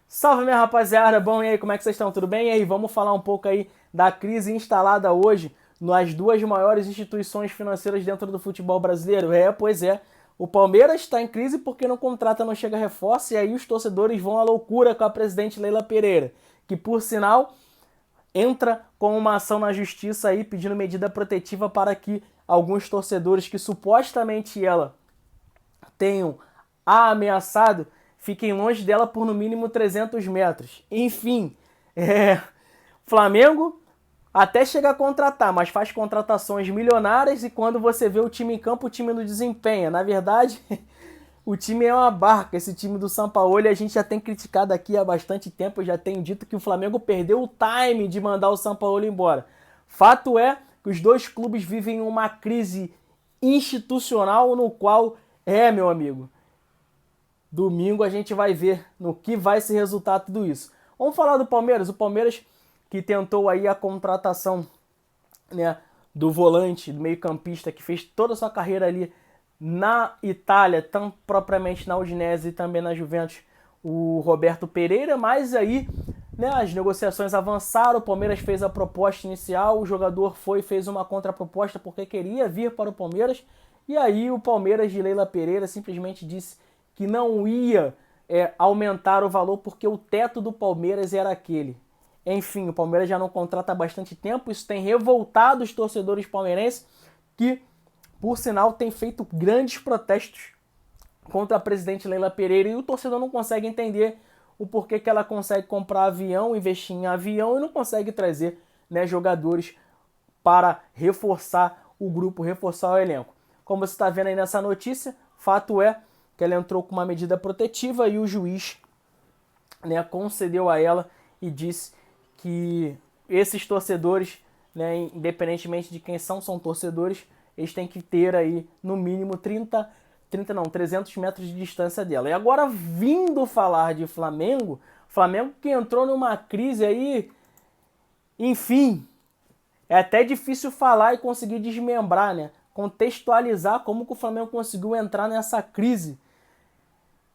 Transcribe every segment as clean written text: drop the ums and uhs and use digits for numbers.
Salve, minha rapaziada, bom, e aí, como é que vocês estão? Tudo bem? E aí, vamos falar um pouco aí da crise instalada hoje nas duas maiores instituições financeiras dentro do futebol brasileiro. Pois é, o Palmeiras está em crise porque não contrata, não chega reforço, e aí os torcedores vão à loucura com a presidente Leila Pereira, que por sinal entra com uma ação na justiça aí pedindo medida protetiva para que alguns torcedores que supostamente ela tenham a ameaçado fiquem longe dela por no mínimo 300 metros. Enfim, Flamengo até chega a contratar, mas faz contratações milionárias e quando você vê o time em campo, o time não desempenha. Na verdade, o time é uma barca, esse time do Sampaoli. A gente já tem criticado aqui há bastante tempo, eu já tenho dito que o Flamengo perdeu o time de mandar o Sampaoli embora. Fato é que os dois clubes vivem uma crise institucional no qual, meu amigo, domingo a gente vai ver no que vai se resultar tudo isso. Vamos falar do Palmeiras. O Palmeiras que tentou aí a contratação, né, do volante, do meio-campista, que fez toda a sua carreira ali na Itália, tão propriamente na Udinese e também na Juventus, o Roberto Pereira, mas aí, né, as negociações avançaram, o Palmeiras fez a proposta inicial, o jogador fez uma contraproposta porque queria vir para o Palmeiras, e aí o Palmeiras de Leila Pereira simplesmente disse que não ia aumentar o valor porque o teto do Palmeiras era aquele. Enfim, o Palmeiras já não contrata há bastante tempo, isso tem revoltado os torcedores palmeirenses que, por sinal, tem feito grandes protestos contra a presidente Leila Pereira e o torcedor não consegue entender o porquê que ela consegue comprar avião, investir em avião e não consegue trazer, né, jogadores para reforçar o grupo, reforçar o elenco. Como você está vendo aí nessa notícia, fato é que ela entrou com uma medida protetiva e o juiz, né, concedeu a ela e disse que esses torcedores, né, independentemente de quem são torcedores, eles têm que ter aí no mínimo 300 metros de distância dela. E agora, vindo falar de Flamengo, Flamengo que entrou numa crise aí, enfim, é até difícil falar e conseguir desmembrar, né? Contextualizar como que o Flamengo conseguiu entrar nessa crise.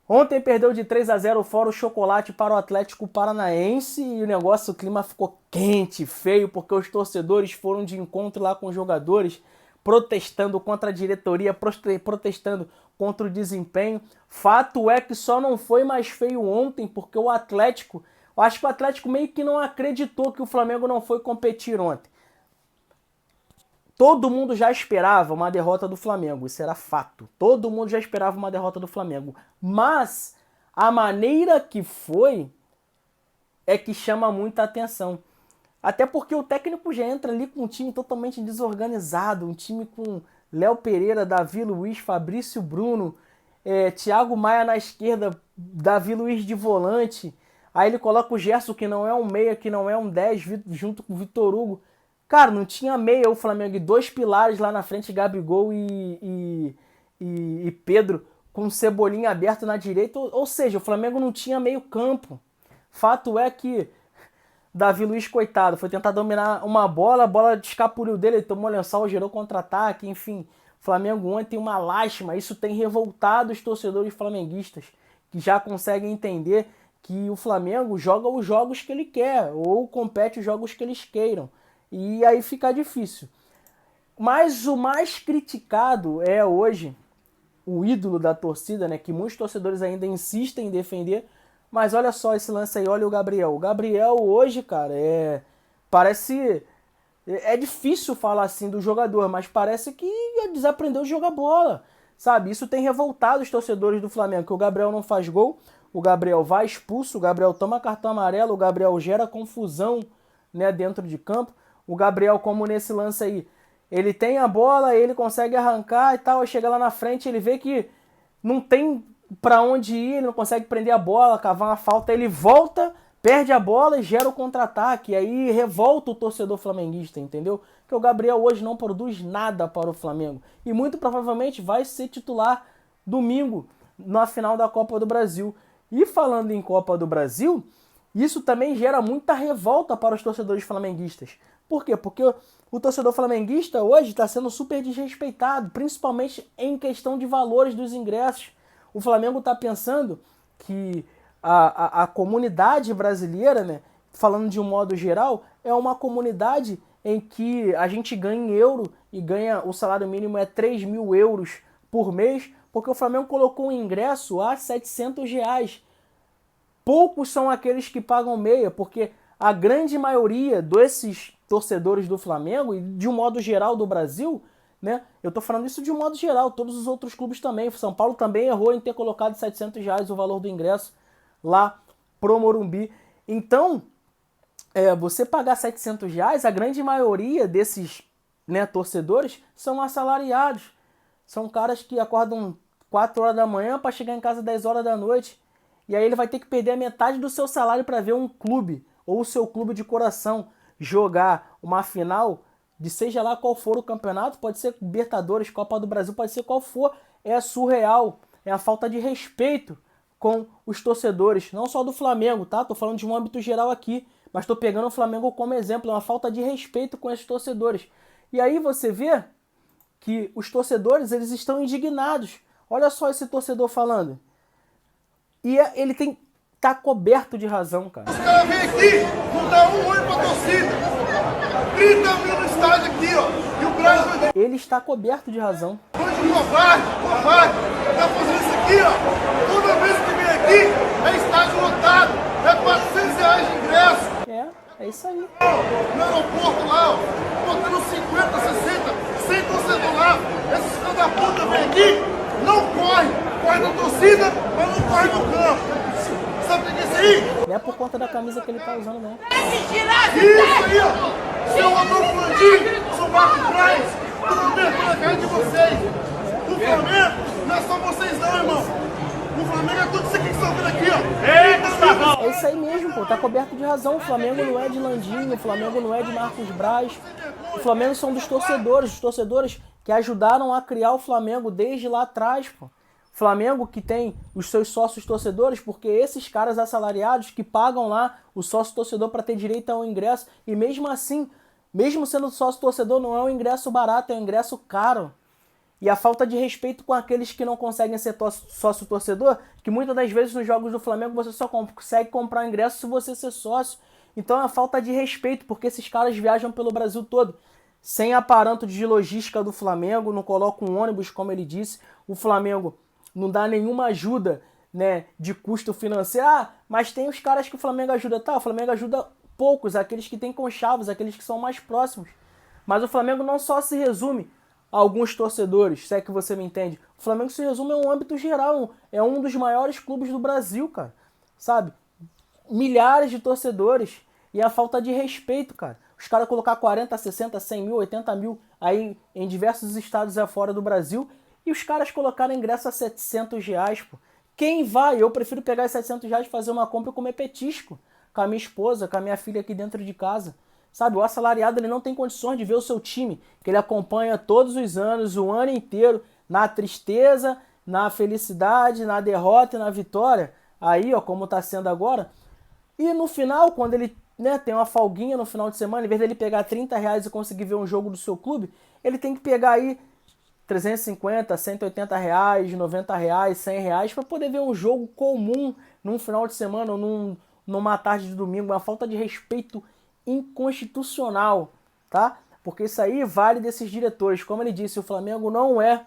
Ontem perdeu de 3-0 fora o chocolate para o Atlético Paranaense e o clima ficou quente, feio, porque os torcedores foram de encontro lá com os jogadores, protestando contra a diretoria, protestando contra o desempenho. Fato é que só não foi mais feio ontem, porque eu acho que o Atlético meio que não acreditou que o Flamengo não foi competir ontem. Todo mundo já esperava uma derrota do Flamengo, isso era fato. Todo mundo já esperava uma derrota do Flamengo. Mas a maneira que foi é que chama muita atenção. Até porque o técnico já entra ali com um time totalmente desorganizado, um time com Léo Pereira, Davi Luiz, Fabrício Bruno, Thiago Maia na esquerda, Davi Luiz de volante. Aí ele coloca o Gerson, que não é um meia, que não é um 10, junto com o Vitor Hugo. Cara, não tinha meia o Flamengo e dois pilares lá na frente, Gabigol e Pedro, com Cebolinha aberto na direita. Ou seja, o Flamengo não tinha meio campo. Fato é que Davi Luiz, coitado, foi tentar dominar uma bola, a bola escapuliu dele, ele tomou lençol, gerou contra-ataque, enfim. O Flamengo ontem uma lástima, isso tem revoltado os torcedores flamenguistas, que já conseguem entender que o Flamengo joga os jogos que ele quer, ou compete os jogos que eles queiram. E aí fica difícil. Mas o mais criticado é hoje o ídolo da torcida, né? Que muitos torcedores ainda insistem em defender. Mas olha só esse lance aí, olha o Gabriel. O Gabriel hoje, cara, parece... É difícil falar assim do jogador, mas parece que desaprendeu de jogar bola, sabe? Isso tem revoltado os torcedores do Flamengo, que o Gabriel não faz gol, o Gabriel vai expulso, o Gabriel toma cartão amarelo, o Gabriel gera confusão, né, dentro de campo. O Gabriel, como nesse lance aí, ele tem a bola, ele consegue arrancar e tal, chega lá na frente, ele vê que não tem pra onde ir, ele não consegue prender a bola, cavar uma falta, ele volta, perde a bola e gera o contra-ataque, aí revolta o torcedor flamenguista, entendeu? Porque o Gabriel hoje não produz nada para o Flamengo e muito provavelmente vai ser titular domingo na final da Copa do Brasil. E falando em Copa do Brasil, isso também gera muita revolta para os torcedores flamenguistas. Por quê? Porque o torcedor flamenguista hoje está sendo super desrespeitado, principalmente em questão de valores dos ingressos. O Flamengo está pensando que a comunidade brasileira, né, falando de um modo geral, é uma comunidade em que a gente ganha em euro e ganha, o salário mínimo é 3 mil euros por mês, porque o Flamengo colocou um ingresso a R$ 700. Poucos são aqueles que pagam meia, porque a grande maioria desses torcedores do Flamengo, e de um modo geral do Brasil, né? Eu tô falando isso de um modo geral, todos os outros clubes também. O São Paulo também errou em ter colocado R$ 700 o valor do ingresso lá pro Morumbi. Então, você pagar R$ 700, a grande maioria desses, né, torcedores são assalariados. São caras que acordam 4 horas da manhã para chegar em casa 10 horas da noite. E aí ele vai ter que perder a metade do seu salário para ver um clube, ou o seu clube de coração, jogar uma final de seja lá qual for o campeonato, pode ser Libertadores, Copa do Brasil, pode ser qual for, é surreal, é a falta de respeito com os torcedores, não só do Flamengo, tá? Tô falando de um âmbito geral aqui, mas tô pegando o Flamengo como exemplo, é uma falta de respeito com esses torcedores. E aí você vê que os torcedores, eles estão indignados. Olha só esse torcedor falando. E ele tá coberto de razão, cara. Os caras vêm aqui, não dá um oi pra torcida. 30 mil no estádio aqui, ó. E o Brasil... Ele está coberto de razão. Hoje covarde, tá fazendo isso aqui, ó. Toda vez que vem aqui, é estádio lotado. É R$ 400 de ingresso. É isso aí. No aeroporto lá, ó, botando 50, 60, 100 torcedor lá. Esses filhos da puta vêm aqui, não corre na torcida, mas não corre no campo. Sabe o que é isso aí? Não é por conta da camisa que ele tá usando, não. Isso aí, ó. Seu Adolfo Landim, seu Marco Braz, tudo dentro da cara de vocês. O Flamengo não é só vocês não, irmão. O Flamengo é tudo isso aqui que estão vendo aqui, ó. É isso aí mesmo, pô. Tá coberto de razão. O Flamengo não é de Landinho, o Flamengo não é de Marcos Braz. O Flamengo são dos torcedores que ajudaram a criar o Flamengo desde lá atrás, pô. Flamengo que tem os seus sócios torcedores, porque esses caras assalariados que pagam lá o sócio torcedor para ter direito ao ingresso, e mesmo assim, mesmo sendo sócio torcedor, não é um ingresso barato, é um ingresso caro. E a falta de respeito com aqueles que não conseguem ser sócio torcedor, que muitas das vezes nos jogos do Flamengo você só consegue comprar o ingresso se você ser sócio. Então é a falta de respeito, porque esses caras viajam pelo Brasil todo. Sem aparato de logística do Flamengo, não coloca um ônibus, como ele disse. O Flamengo não dá nenhuma ajuda, né, de custo financeiro. Ah, mas tem os caras que o Flamengo ajuda. Tá, o Flamengo ajuda poucos, aqueles que têm conchavos, aqueles que são mais próximos. Mas o Flamengo não só se resume a alguns torcedores, se é que você me entende. O Flamengo se resume a um âmbito geral. É um dos maiores clubes do Brasil, cara. Sabe? Milhares de torcedores. E a falta de respeito, cara. Os caras colocar 40, 60, 100 mil, 80 mil aí em diversos estados afora do Brasil, e os caras colocaram ingresso a R$ 700, pô. Quem vai? Eu prefiro pegar esses R$ 700 e fazer uma compra e comer petisco com a minha esposa, com a minha filha aqui dentro de casa. Sabe, o assalariado ele não tem condições de ver o seu time, que ele acompanha todos os anos, o ano inteiro, na tristeza, na felicidade, na derrota e na vitória. Aí, ó, como tá sendo agora. E no final, quando ele, né, tem uma folguinha no final de semana, em vez dele pegar R$ 30 e conseguir ver um jogo do seu clube, ele tem que pegar aí 350, R$180, R$90, R$100 para poder ver um jogo comum num final de semana ou numa tarde de domingo. Uma falta de respeito inconstitucional, tá? Porque isso aí vale desses diretores. Como ele disse, o Flamengo não é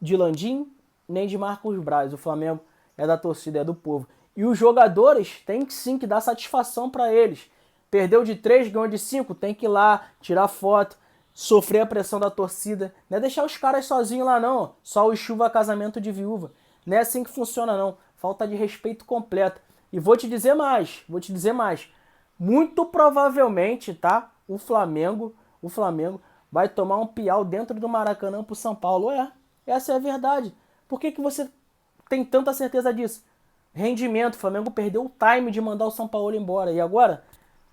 de Landim nem de Marcos Braz. O Flamengo é da torcida, é do povo. E os jogadores têm que sim que dar satisfação para eles. Perdeu de 3, ganhou de 5, tem que ir lá, tirar foto, sofrer a pressão da torcida. Não é deixar os caras sozinhos lá não, só o chuva casamento de viúva. Não é assim que funciona não, falta de respeito completa. E vou te dizer mais, muito provavelmente, tá, o Flamengo vai tomar um piau dentro do Maracanã pro São Paulo. Essa é a verdade. Por que você tem tanta certeza disso? Rendimento, o Flamengo perdeu o time de mandar o São Paulo embora. E agora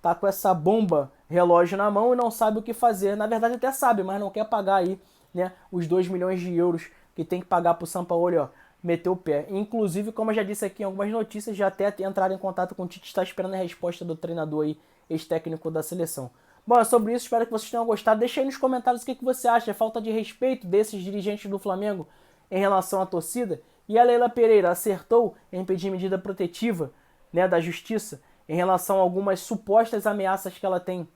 tá com essa bomba relógio na mão e não sabe o que fazer. Na verdade até sabe, mas não quer pagar aí, né, os 2 milhões de euros que tem que pagar pro São Paulo, ó, meteu o pé. Inclusive, como eu já disse aqui em algumas notícias, já até entraram em contato com o Tite, está esperando a resposta do treinador aí, ex-técnico da seleção. Bom, é sobre isso, espero que vocês tenham gostado. Deixa aí nos comentários o que você acha, é falta de respeito desses dirigentes do Flamengo em relação à torcida. E a Leila Pereira acertou em pedir medida protetiva, né, da justiça em relação a algumas supostas ameaças que ela tem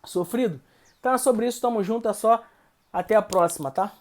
sofrido? Então é sobre isso, tamo junto, é só até a próxima, tá?